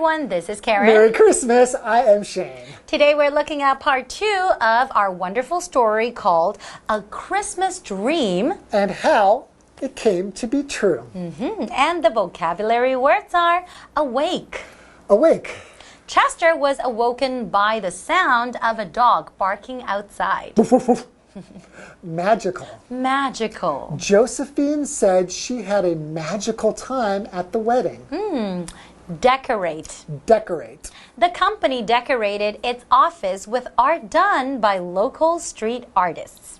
everyone, this is Karen. Merry Christmas, I am Shane. Today we're looking at part 2 of our wonderful story called A Christmas Dream. And how it came to be true. And the vocabulary words are awake. Awake. Chester was awoken by the sound of a dog barking outside. Woof, woof, woof. Magical. Magical. Josephine said she had a magical time at the wedding. Decorate. Decorate. The company decorated its office with art done by local street artists.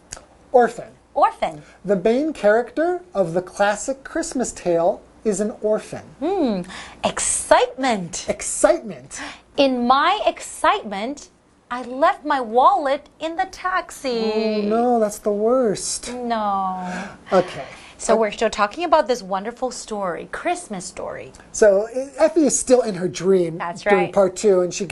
Orphan. Orphan. The main character of the classic Christmas tale is an orphan. Excitement. Excitement. In my excitement, I left my wallet in the taxi. Oh no, that's the worst. No. Okay. So we're still talking about this wonderful story, Christmas story. So Effie is still in her dream during right. part 2, and she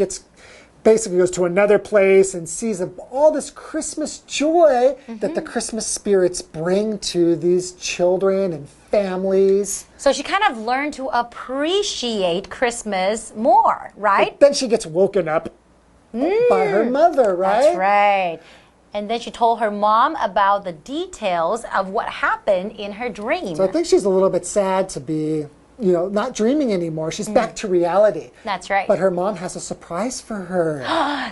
basically goes to another place and sees all this Christmas joy that the Christmas spirits bring to these children and families. So she kind of learned to appreciate Christmas more, right? But then she gets woken up by her mother, right? That's right. And then she told her mom about the details of what happened in her dream. So I think she's a little bit sad to be, not dreaming anymore. She's back to reality. That's right. But her mom has a surprise for her.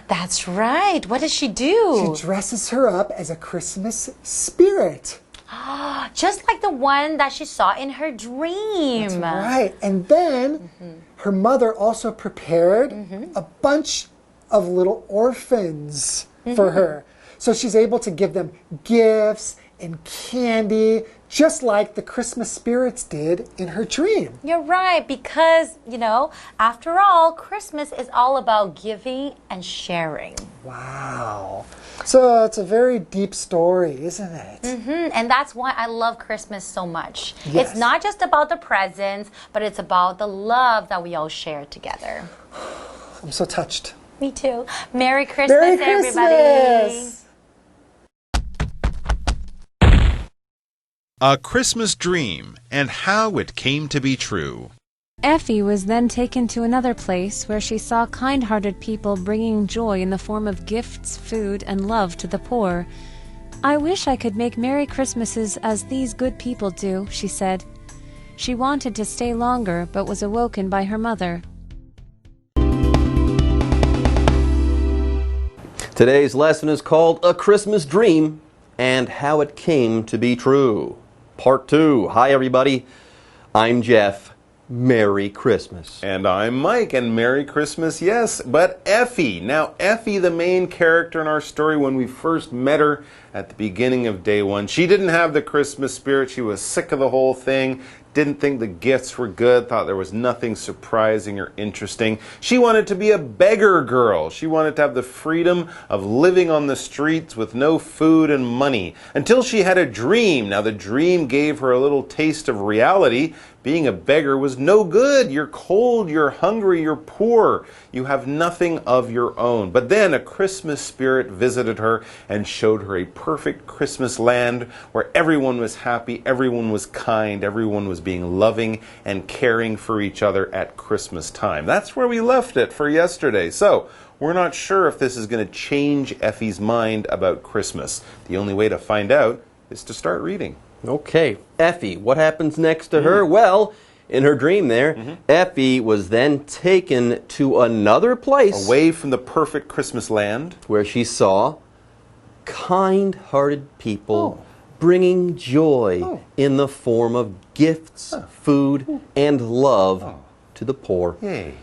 That's right. What does she do? She dresses her up as a Christmas spirit. Just like the one that she saw in her dream. That's right. And then her mother also prepared a bunch of little orphans for her. So she's able to give them gifts and candy, just like the Christmas spirits did in her dream. You're right, because, after all, Christmas is all about giving and sharing. Wow. So it's a very deep story, isn't it? And that's why I love Christmas so much. Yes. It's not just about the presents, but it's about the love that we all share together. I'm so touched. Me too. Merry Christmas, Merry Christmas, everybody. A Christmas Dream and How It Came to Be True. Effie was then taken to another place where she saw kind-hearted people bringing joy in the form of gifts, food, and love to the poor. "I wish I could make Merry Christmases as these good people do," she said. She wanted to stay longer, but was awoken by her mother. Today's lesson is called A Christmas Dream and How It Came to Be True. Part 2. Hi, everybody. I'm Jeff. Merry Christmas. And I'm Mike, and Merry Christmas, yes. But Effie. Now, Effie, the main character in our story, when we first met her at the beginning of day 1, she didn't have the Christmas spirit. She was sick of the whole thing. Didn't think the gifts were good, thought there was nothing surprising or interesting. She wanted to be a beggar girl. She wanted to have the freedom of living on the streets with no food and money. Until she had a dream. Now the dream gave her a little taste of reality. Being a beggar was no good. You're cold, you're hungry, you're poor. You have nothing of your own. But then a Christmas spirit visited her and showed her a perfect Christmas land where everyone was happy, everyone was kind, everyone was being loving and caring for each other at Christmas time. That's where we left it for yesterday. So we're not sure if this is going to change Effie's mind about Christmas. The only way to find out is to start reading. Okay, Effie, what happens next to her? Well, in her dream there, Effie was then taken to another place Away from the perfect Christmas land. where she saw kind-hearted people bringing joy in the form of gifts, food, and love to the poor. Yay.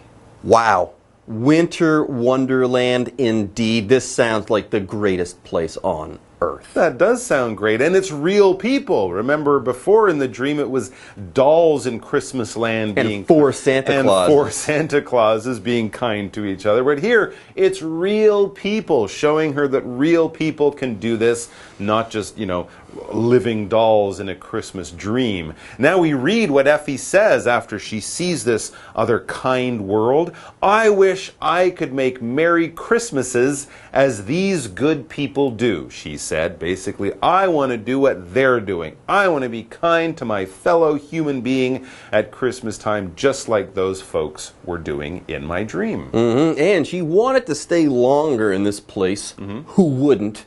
Wow. Winter wonderland indeed. This sounds like the greatest place on earth. That does sound great, and it's real people. Remember, before in the dream it was dolls in Christmas land being four Santa Clauses. and four Santa Clauses being kind to each other. But here it's real people, showing her that real people can do this, not just living dolls in a Christmas dream. Now we read what Effie says after she sees this other kind world. I wish I could make Merry Christmases as these good people do, she said. Basically, I want to do what they're doing. I want to be kind to my fellow human being at Christmas time, just like those folks were doing in my dream. And she wanted to stay longer in this place. Who wouldn't?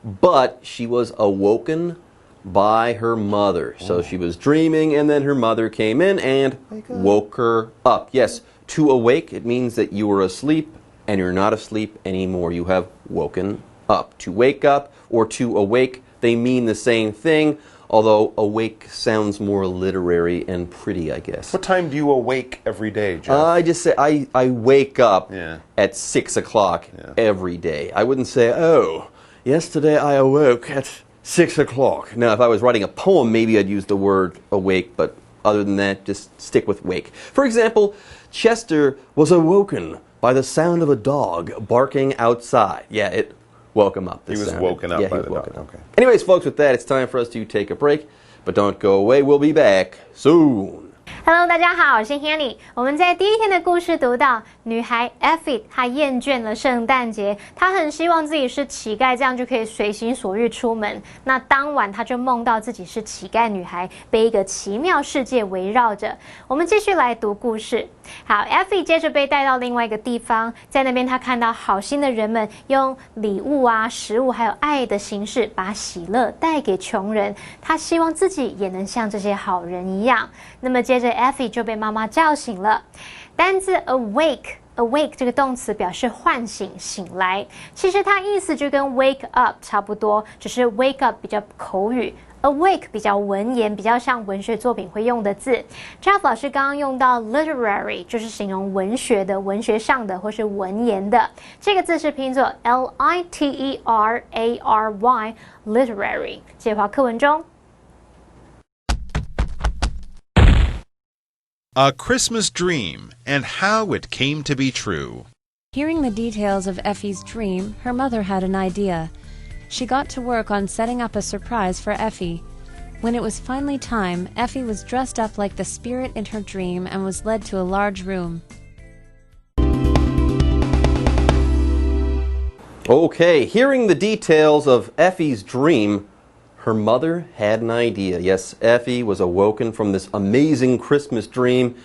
But she was awoken by her mother. So she was dreaming, and then her mother came in and woke her up. Yes, to awake, it means that you were asleep and you're not asleep anymore. You have woken up. To wake up or to awake, they mean the same thing, although awake sounds more literary and pretty, I guess. What time do you awake every day, Jeff? I just say I wake up Yeah. at 6 o'clock every day. I wouldn't say, oh, yesterday I awoke at 6 o'clock. Now, if I was writing a poem, maybe I'd use the word awake, but other than that, just stick with wake. For example, Chester was awoken by the sound of a dog barking outside. Yeah, it woke him up. He was woken up by the dog. Okay. Anyways, folks, with that, it's time for us to take a break. But don't go away. We'll be back soon. Hello， 大家好，我是 Hanny。我们在第一天的故事读到，女孩 Effie 她厌倦了圣诞节，她很希望自己是乞丐，这样就可以随心所欲出门。那当晚她就梦到自己是乞丐女孩，被一个奇妙世界围绕着。我们继续来读故事。好 ，Effie 接着被带到另外一个地方，在那边她看到好心的人们用礼物啊、食物还有爱的形式，把喜乐带给穷人。她希望自己也能像这些好人一样。那么接着 Effie 就被妈妈叫醒了。单字 awake 这个动词表示唤醒、醒来，其实它意思就跟 wake up 差不多，只是 wake up 比较口语。Awake 比较文言，比较像文学作品会用的字。Jeff 老师刚刚用到 literary， 就是形容文学的、文学上的或是文言的。这个字是拼作 literary，literary。介绍课文中。A Christmas Dream and How It Came to Be True. Hearing the details of Effie's dream, her mother had an idea. She got to work on setting up a surprise for Effie. When it was finally time, Effie was dressed up like the spirit in her dream and was led to a large room. Okay, hearing the details of Effie's dream, her mother had an idea. Yes, Effie was awoken from this amazing Christmas dream,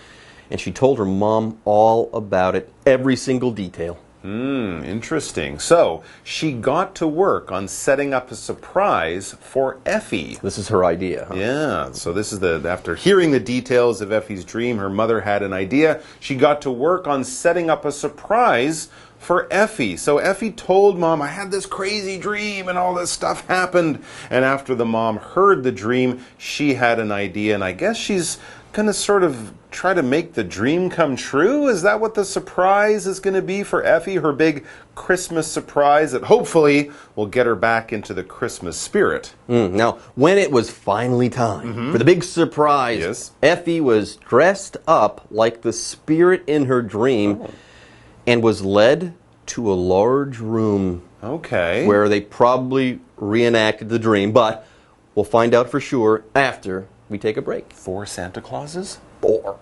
and she told her mom all about it, every single detail. Interesting. So, she got to work on setting up a surprise for Effie. This is her idea, huh? Yeah, so this is after hearing the details of Effie's dream, her mother had an idea. She got to work on setting up a surprise for Effie. So Effie told Mom, I had this crazy dream and all this stuff happened. And after the mom heard the dream, she had an idea. And I guess she's going to sort of try to make the dream come true? Is that what the surprise is going to be for Effie? Her big Christmas surprise that hopefully will get her back into the Christmas spirit. Now, when it was finally time for the big surprise, Yes. Effie was dressed up like the spirit in her dream and was led to a large room Okay. where they probably reenacted the dream, but we'll find out for sure after we take a break. 4 Santa Clauses? 4.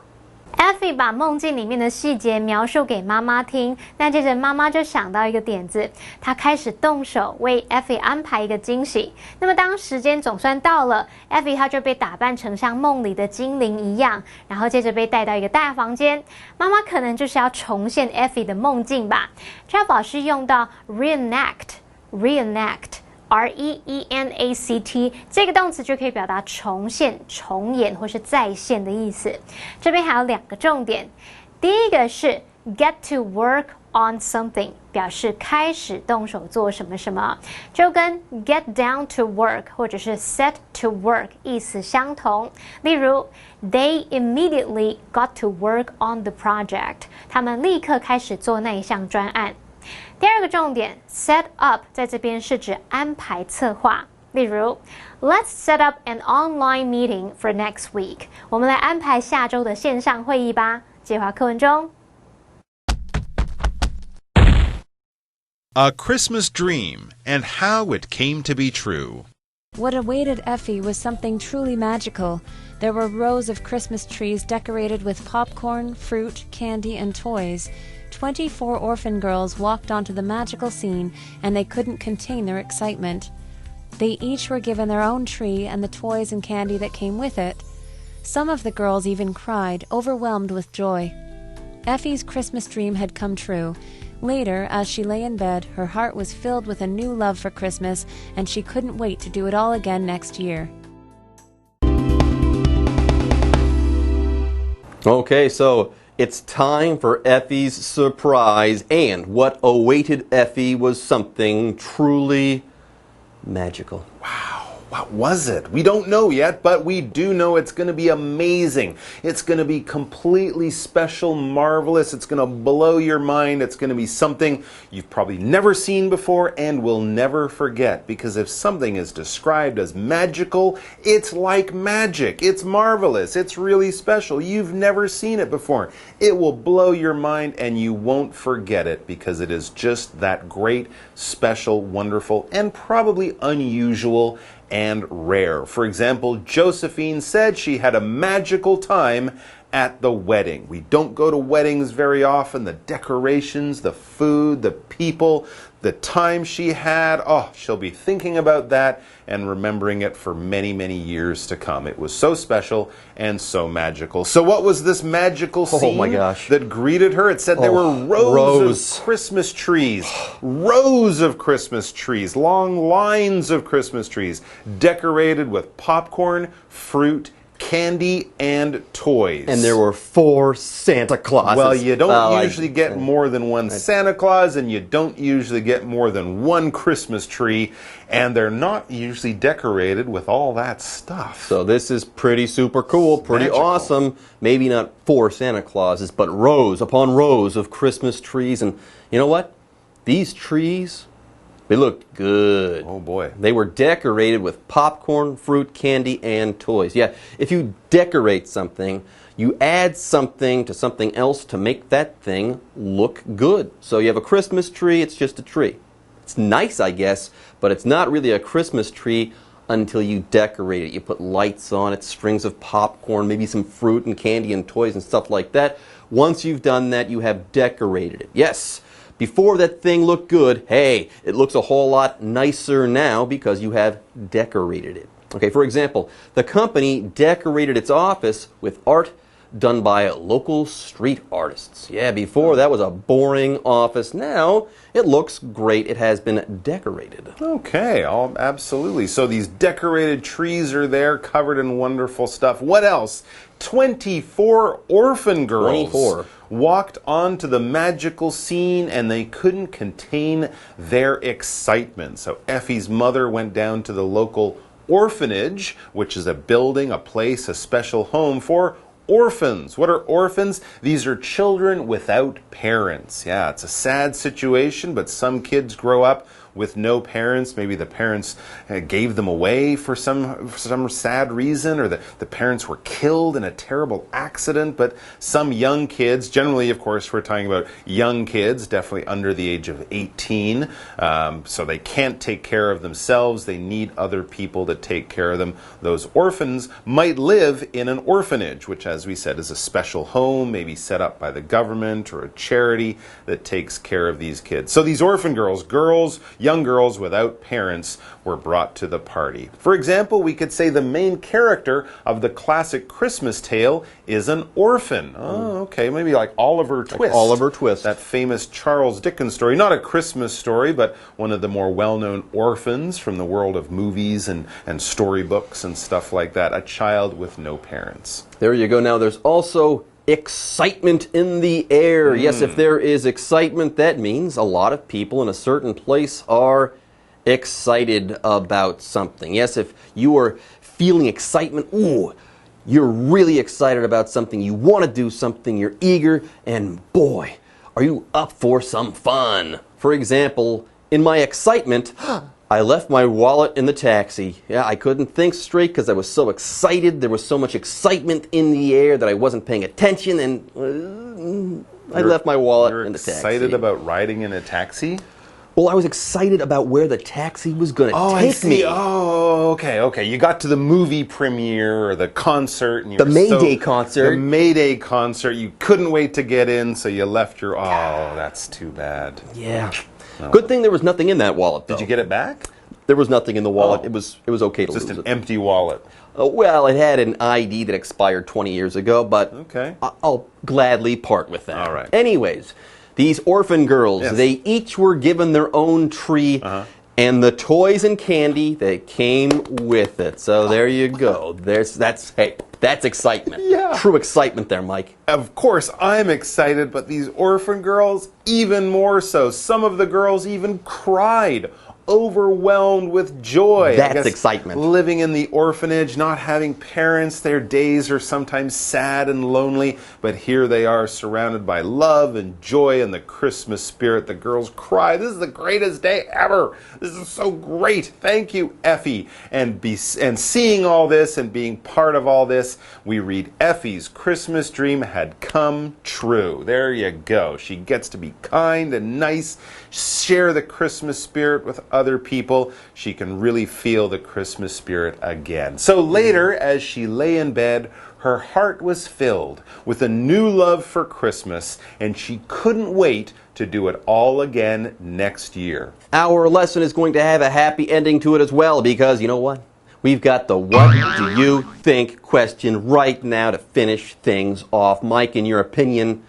Effie 把梦境里面的细节描述给妈妈听，那接着妈妈就想到一个点子，她开始动手为 Effie 安排一个惊喜。那么当时间总算到了 ，Effie 她就被打扮成像梦里的精灵一样，然后接着被带到一个大房间。妈妈可能就是要重现 Effie 的梦境吧。Jeff 老师用到 reenact。R-E-E-N-A-C-T 这个动词就可以表达重现、重演或是再现的意思。这边还有2个重点，第一个是 get to work on something， 表示开始动手做什么什么，就跟 get down to work 或者是 set to work 意思相同。例如 They immediately got to work on the project， 他们立刻开始做那一项专案。第2个重点 set up 在这边是指安排策划，例如 Let's set up an online meeting for next week， 我们来安排下周的线上会议吧。介绍课文中 A Christmas Dream and How It Came to Be True. What awaited Effie was something truly magical. There were rows of Christmas trees decorated with popcorn, fruit, candy, and toys. 24 orphan girls walked onto the magical scene, and they couldn't contain their excitement. They each were given their own tree and the toys and candy that came with it. Some of the girls even cried, overwhelmed with joy. Effie's Christmas dream had come true. Later, as she lay in bed, her heart was filled with a new love for Christmas, and she couldn't wait to do it all again next year. Okay, so it's time for Effie's surprise, and what awaited Effie was something truly magical. Wow, what was it? We don't know yet, but we do know it's going to be amazing. It's going to be completely special, marvelous. It's going to blow your mind. It's going to be something you've probably never seen before and will never forget. Because if something is described as magical, it's like magic. It's marvelous. It's really special. You've never seen it before. It will blow your mind and you won't forget it because it is just that great, special, wonderful, and probably unusual and rare. For example, Josephine said she had a magical time at the wedding. We don't go to weddings very often. The decorations, the food, the people, the time she had. Oh, she'll be thinking about that and remembering it for many, many years to come. It was so special and so magical. So what was this magical scene that greeted her? It said there were rows of Christmas trees. Rows of Christmas trees. Long lines of Christmas trees decorated with popcorn, fruit, candy, and toys. And there were 4 Santa Clauses. Well, you don't usually get more than one Santa Claus, and you don't usually get more than one Christmas tree, and they're not usually decorated with all that stuff. So this is pretty super cool, pretty awesome. Maybe not 4 Santa Clauses, but rows upon rows of Christmas trees. And you know what? These trees, they looked good. Oh boy. They were decorated with popcorn, fruit, candy, and toys. Yeah, if you decorate something, you add something to something else to make that thing look good. So you have a Christmas tree, it's just a tree. It's nice, I guess, but it's not really a Christmas tree until you decorate it. You put lights on it, strings of popcorn, maybe some fruit and candy and toys and stuff like that. Once you've done that, you have decorated it. Yes. Before that thing looked good, hey, it looks a whole lot nicer now because you have decorated it. Okay, for example, the company decorated its office with art done by local street artists. Yeah, before that was a boring office. Now it looks great. It has been decorated. Okay, absolutely. So these decorated trees are there, covered in wonderful stuff. What else? 24 orphan girls walked onto the magical scene and they couldn't contain their excitement. So Effie's mother went down to the local orphanage, which is a building, a place, a special home for orphans. What are orphans? These are children without parents. Yeah, it's a sad situation, but some kids grow up with no parents. Maybe the parents gave them away for some sad reason, or the parents were killed in a terrible accident. But some young kids, generally, of course, we're talking about young kids, definitely under the age of 18, so they can't take care of themselves. They need other people to take care of them. Those orphans might live in an orphanage, which, as we said, is a special home, maybe set up by the government or a charity that takes care of these kids. So these orphan girls, young girls without parents, were brought to the party. For example, we could say the main character of the classic Christmas tale is an orphan. Oh, okay, maybe like Oliver Twist. Like Oliver Twist. That famous Charles Dickens story. Not a Christmas story, but one of the more well-known orphans from the world of movies and storybooks and stuff like that. A child with no parents. There you go. Now there's also excitement in the air. Yes, if there is excitement, that means a lot of people in a certain place are excited about something. Yes, if you are feeling excitement, ooh, you're really excited about something, you want to do something, you're eager, and boy, are you up for some fun. For example, in my excitement, I left my wallet in the taxi. Yeah, I couldn't think straight because I was so excited. There was so much excitement in the air that I wasn't paying attention, and I left my wallet in the taxi. You're excited about riding in a taxi? Well, I was excited about where the taxi was going to take I see. me. Oh, okay. You got to the movie premiere or the concert. And you The Mayday concert. The Mayday concert. You couldn't wait to get in, so you left your... Oh, that's too bad. Yeah. Good thing there was nothing in that wallet, though. Did you get it back? There was nothing in the wallet. Oh. It was okay to Just lose an it. empty wallet. Well, it had an ID that expired 20 years ago, but Okay. I'll gladly part with that. All right. Anyways, these orphan girls, Yes. they each were given their own tree and the toys and candy that came with it. So there you go. That's excitement. Yeah. True excitement there, Mike. Of course, I'm excited, but these orphan girls, even more so. Some of the girls even cried, overwhelmed with joy. I That's guess excitement. Living in the orphanage, not having parents, their days are sometimes sad and lonely, but here they are surrounded by love and joy and the Christmas spirit. The girls cry, "This is the greatest day ever. This is so great. Thank you, Effie." And seeing all this and being part of all this, we read Effie's Christmas dream had come true. There you go. She gets to be kind and nice, share the Christmas spirit with other people. She can really feel the Christmas spirit again. So later, as she lay in bed, her heart was filled with a new love for Christmas, and she couldn't wait to do it all again next year. Our lesson is going to have a happy ending to it as well, because you know what? We've got the what do you think question right now to finish things off. Mike, in your opinion,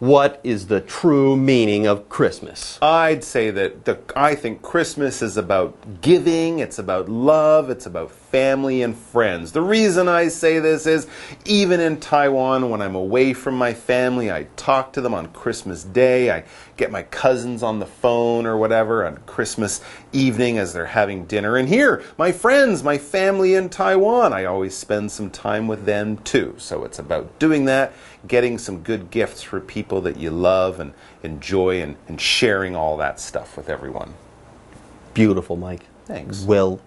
what is the true meaning of Christmas? I'd say that I think Christmas is about giving, it's about love, it's about family and friends. The reason I say this is, even in Taiwan, when I'm away from my family, I talk to them on Christmas Day. I get my cousins on the phone or whatever on Christmas evening as they're having dinner. And here, my friends, my family in Taiwan, I always spend some time with them too. So it's about doing that, getting some good gifts for people that you love and enjoy, and sharing all that stuff with everyone. Beautiful, Mike. Thanks. Well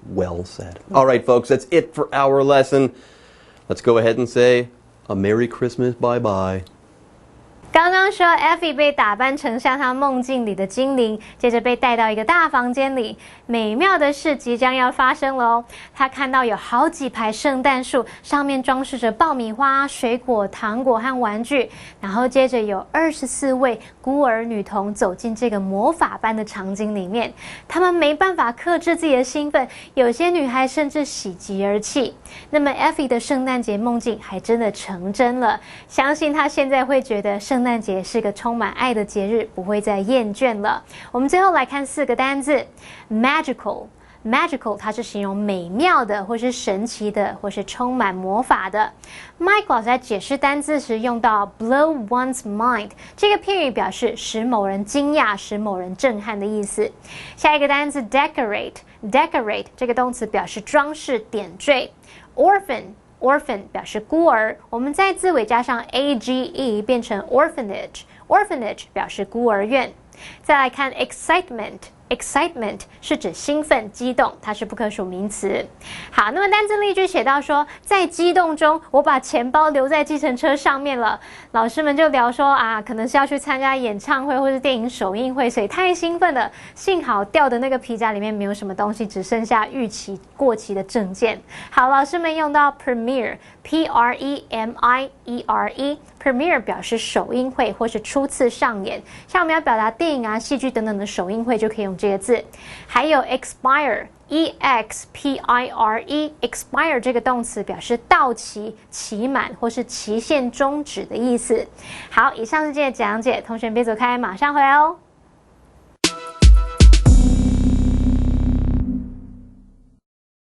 said. All right, folks, that's it for our lesson. Let's go ahead and say a Merry Christmas, bye-bye. 刚刚说 Effie 被打扮成像她梦境里的精灵，接着被带到一个大房间里，美妙的事即将要发生了哦。她看到有好几排圣诞树，上面装饰着爆米花、水果、糖果和玩具，然后接着有24位孤儿女童走进这个魔法般的场景里面，她们没办法克制自己的兴奋，有些女孩甚至喜极而泣。那么 Effie 的圣诞节梦境还真的成真了，相信她现在会觉得圣诞节是个充满爱的节日，不会再厌倦了。我们最后来看4个单字 ，magical。Magical 它是形容美妙的，或是神奇的，或是充满魔法的。Mike 老师在解释单字时用到 blow one's mind 这个片语，表示使某人惊讶、使某人震撼的意思。下一个单字 decorate 这个动词表示装饰、点缀。Orphan 表示孤儿，我们在字尾加上 age 变成 orphanage 表示孤儿院。再来看 excitement 是指兴奋、激动，它是不可数名词。好，那么单字例句写到说，在激动中，我把钱包留在计程车上面了。老师们就聊说啊，可能是要去参加演唱会或是电影首映会，所以太兴奋了。幸好掉的那个皮夹里面没有什么东西，只剩下逾期过期的证件。好，老师们用到 premiere premiere 表示首映会或是初次上演，像我们要表达电影啊、戏剧等等的首映会就可以用这个字。还有 expire expire 这个动词表示到期、期满或是期限终止的意思。好，以上是今天的讲解，同学别走开，马上回来哦。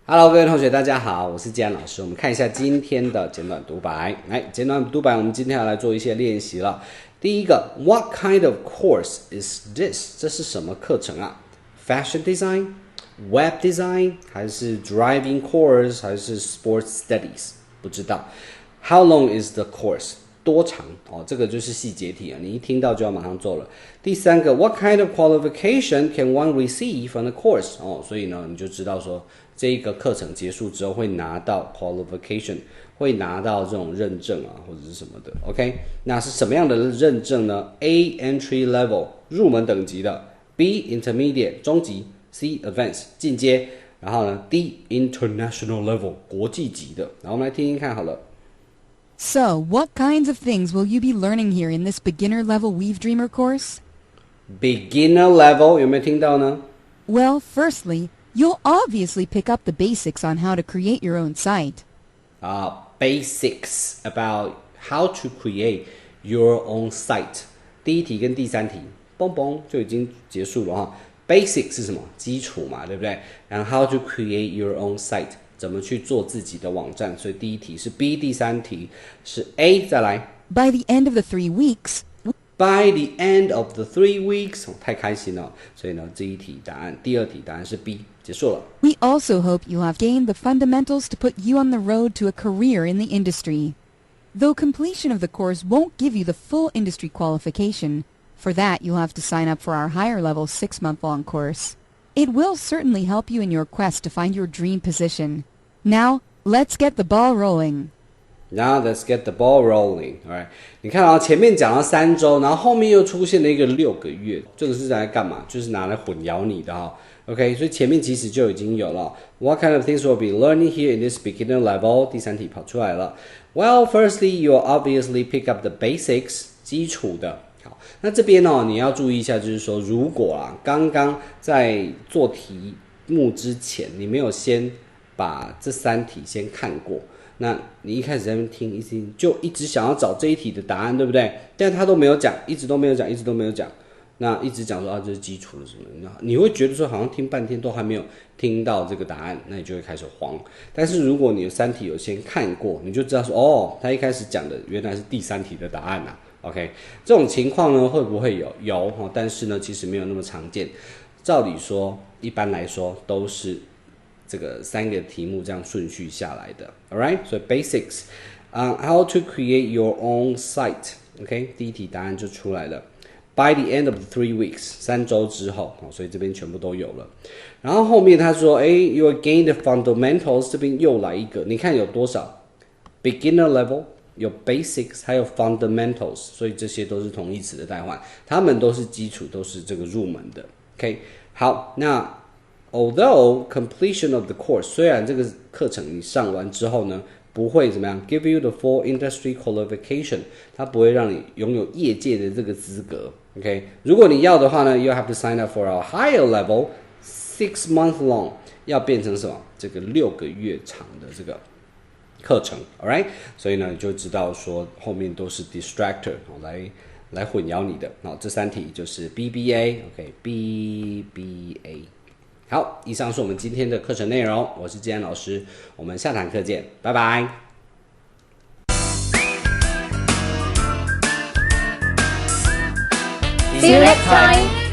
Hello， 各位同学，大家好，我是季安老师。我们看一下今天的简短独白。简短独白，我们今天要来做一些练习了。第一个 ，What kind of course is this？ 这是什么课程啊 ？Fashion design、Web design， 还是 Driving course， 还是 Sports studies？ 不知道。How long is the course？ 多长？这个就是细节题啊，你一听到就要马上做了。第三个 ，What kind of qualification can one receive from the course？ 所以呢，你就知道说。这一个课程结束之后会拿到 qualification， 会拿到这种认证啊，或者是什么的 ，OK？ 那是什么样的认证呢？ A entry level 入门等级的 B intermediate 中级 C advanced 进阶，然后呢 D international level 国际级的。然后我们来听听看好了。So, what kinds of things will you be learning here in this beginner level Weave Dreamer course? Beginner level 有没有听到呢？ Well, firstly, you'll obviously pick up the basics on how to create your own site. Basics about how to create your own site。第一题跟第三题，嘣嘣就已经结束了哈。Basic 是什么？基础嘛，对不对？然后 how to create your own site， 怎么去做自己的网站？所以第一题是 B， 第三题是 A。再来 By the end of the 3 weeks, By the end of the 3 weeks， 太开心了。所以呢，这一题答案，第二题答案是 B， 结束了。we also hope you'll have gained the fundamentals to put you on the road to a career in the industry. Though completion of the course won't give you the full industry qualification, for that you'll have to sign up for our higher level 6-month-long course. It will certainly help you in your quest to find your dream position. Now, let's get the ball rolling. Now let's get the ball rolling. Alright， 你看啊，前面讲了3周，然后后面又出现了一个6个月，这个是拿来干嘛？就是拿来混淆你的哈。OK， 所以前面其实就已经有了。What kind of things will be learning here in this beginner level？ 第三题跑出来了。Well, firstly, you'll obviously pick up the basics， 基础的。好，那这边哦，你要注意一下，就是说，如果刚刚在做题目之前，你没有先把这3题先看过。那你一开始在那边听一听，就一直想要找这一题的答案，对不对？但他都没有讲，一直都没有讲，那一直讲说这是基础的什么，你会觉得说好像听半天都还没有听到这个答案，那你就会开始慌。但是如果你的3题有先看过，你就知道说他一开始讲的原来是第3题的答案啊。OK， 这种情况呢会不会有？有，但是呢其实没有那么常见。照理说，一般来说都是这个3个题目这样顺序下来的 ，alright？ 所以 basics，how to create your own site，OK？ 第一题答案就出来了。By the end of the 3 weeks， 3周之后，所以这边全部都有了。然后后面他说，you gain the fundamentals， 这边又来一个，你看有多少 ？Beginner level， 有 basics， 还有 fundamentals， 所以这些都是同义词的代换，它们都是基础，都是这个入门的。OK， 好，那。Although completion of the course， 虽然这个课程你上完之后呢，不会怎么样 give you the full industry qualification， 它不会让你拥有业界的这个资格。OK， 如果你要的话呢 ，you have to sign up for our higher level 6-month long， 要变成什么？这个6个月长的这个课程 ，alright？ 所以呢，你就知道说后面都是 distractor 来混淆你的。好，这3题就是 BBA，OK，BBA。好，以上是我们今天的课程内容，我是建安老师，我们下堂课见，拜拜。See you next time.